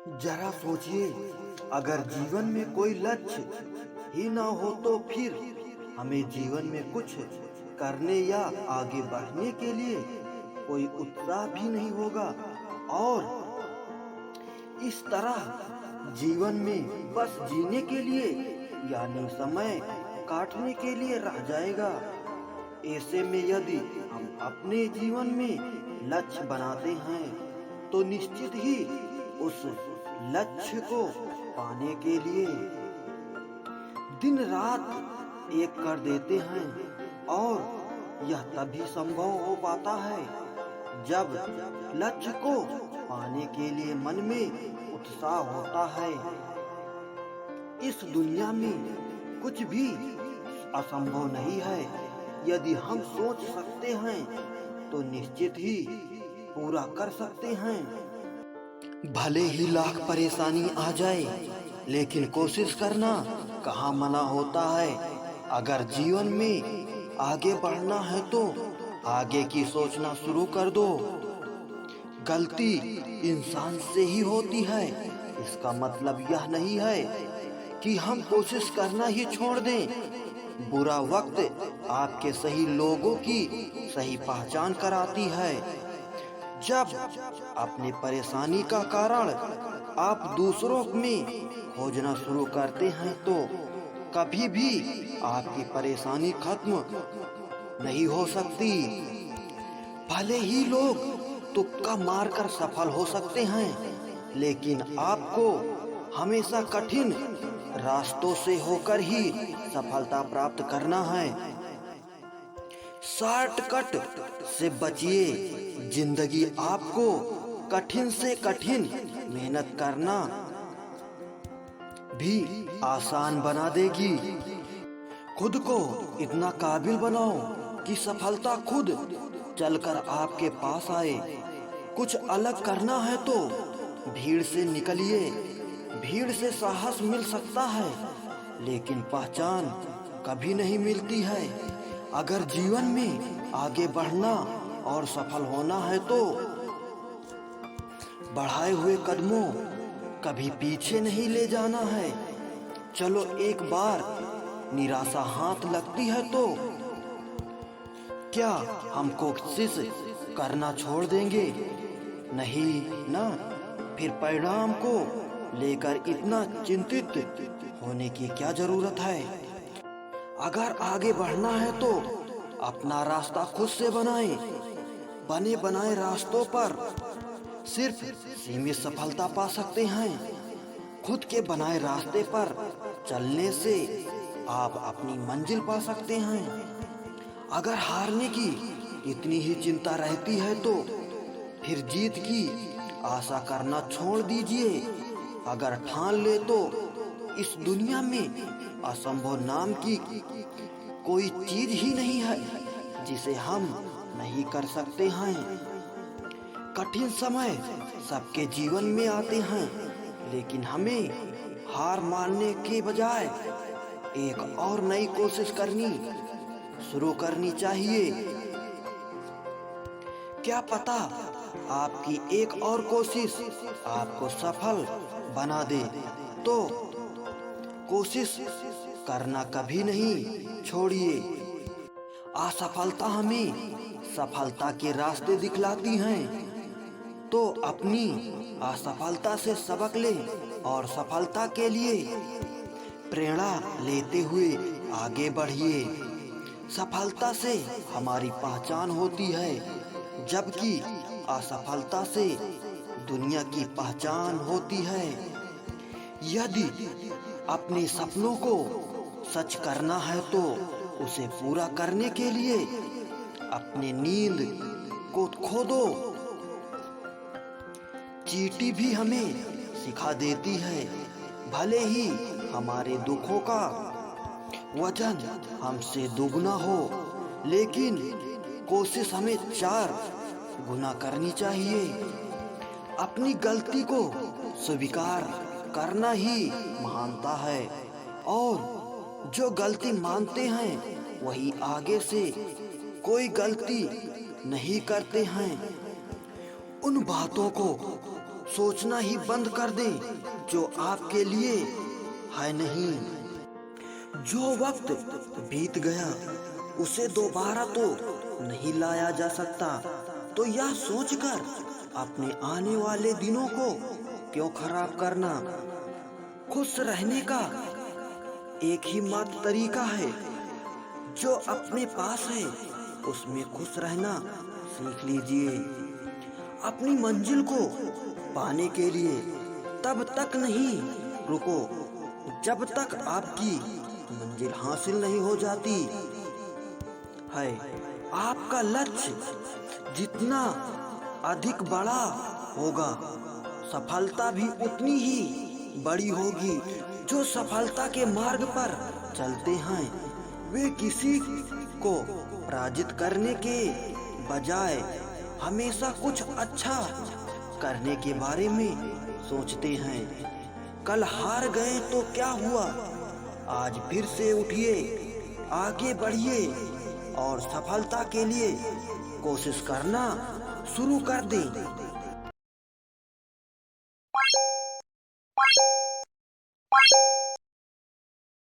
जरा सोचिए, अगर जीवन में कोई लक्ष्य ही ना हो तो फिर हमें जीवन में कुछ करने या आगे बढ़ने के लिए कोई उत्साह भी नहीं होगा। और इस तरह जीवन में बस जीने के लिए यानी समय काटने के लिए रह जाएगा। ऐसे में यदि हम अपने जीवन में लक्ष्य बनाते हैं तो निश्चित ही उस लक्ष्य को पाने के लिए दिन रात एक कर देते हैं। और यह तभी संभव हो पाता है जब लक्ष्य को पाने के लिए मन में उत्साह होता है। इस दुनिया में कुछ भी असंभव नहीं है। यदि हम सोच सकते हैं तो निश्चित ही पूरा कर सकते हैं। भले ही लाख परेशानी आ जाए, लेकिन कोशिश करना कहाँ मना होता है। अगर जीवन में आगे बढ़ना है तो आगे की सोचना शुरू कर दो। गलती इंसान से ही होती है, इसका मतलब यह नहीं है कि हम कोशिश करना ही छोड़ दें। बुरा वक्त आपके सही लोगों की सही पहचान कराती है। जब अपनी परेशानी का कारण आप दूसरों में खोजना शुरू करते हैं तो कभी भी आपकी परेशानी खत्म नहीं हो सकती। भले ही लोग तुक्का मारकर सफल हो सकते हैं, लेकिन आपको हमेशा कठिन रास्तों से होकर ही सफलता प्राप्त करना है। शॉर्टकट से बचिए। जिंदगी आपको कठिन से कठिन मेहनत करना भी आसान बना देगी। खुद को इतना काबिल बनाओ कि सफलता खुद चलकर आपके पास आए। कुछ अलग करना है तो भीड़ से निकलिए। भीड़ से साहस मिल सकता है, लेकिन पहचान कभी नहीं मिलती है। अगर जीवन में आगे बढ़ना और सफल होना है तो बढ़ाए हुए कदमों कभी पीछे नहीं ले जाना है। चलो एक बार निराशा हाथ लगती है तो क्या हम कोशिश करना छोड़ देंगे? नहीं ना। फिर परिणाम को लेकर इतना चिंतित होने की क्या जरूरत है? अगर आगे बढ़ना है तो अपना रास्ता खुद से बनाएं। बने बनाए रास्तों पर सिर्फ सीमित सफलता पा सकते हैं। खुद के बनाए रास्ते पर चलने से आप अपनी मंजिल पा सकते हैं। अगर हारने की इतनी ही चिंता रहती है तो फिर जीत की आशा करना छोड़ दीजिए। अगर ठान ले तो इस दुनिया में असंभव नाम की कोई चीज ही नहीं है जिसे हम नहीं कर सकते हैं। कठिन समय सबके जीवन में आते हैं, लेकिन हमें हार मानने के बजाय एक और नई कोशिश करनी शुरू करनी चाहिए। क्या पता आपकी एक और कोशिश आपको सफल बना दे। तो कोशिश करना कभी नहीं छोड़िए। असफलता हमें सफलता के रास्ते दिखलाती हैं, तो अपनी असफलता से सबक लें और सफलता के लिए प्रेरणा लेते हुए आगे बढ़िए। सफलता से हमारी पहचान होती है, जबकि असफलता से दुनिया की पहचान होती है। यदि अपने सपनों को सच करना है तो उसे पूरा करने के लिए अपने नींद को खो दो। चींटी भी हमें सिखा देती है, भले ही हमारे दुखों का वजन हमसे दुगना हो, लेकिन कोशिश हमें 4 गुना करनी चाहिए। अपनी गलती को स्वीकार करना ही महानता है, और जो गलती मानते हैं वही आगे से कोई गलती नहीं करते हैं। उन बातों को सोचना ही बंद कर दें जो आपके लिए है नहीं। जो वक्त बीत गया उसे दोबारा तो नहीं लाया जा सकता, तो यह सोचकर अपने आने वाले दिनों को क्यों खराब करना। खुश रहने का एक ही मात्र तरीका है, जो अपने पास है उसमें खुश रहना सीख लीजिए। अपनी मंजिल को पाने के लिए तब तक नहीं रुको जब तक आपकी मंजिल हासिल नहीं हो जाती है। आपका लक्ष्य जितना अधिक बड़ा होगा, सफलता भी उतनी ही बड़ी होगी। जो सफलता के मार्ग पर चलते हैं वे किसी को पराजित करने के बजाय हमेशा कुछ अच्छा करने के बारे में सोचते हैं। कल हार गए तो क्या हुआ, आज फिर से उठिए, आगे बढ़िए और सफलता के लिए कोशिश करना शुरू कर दें।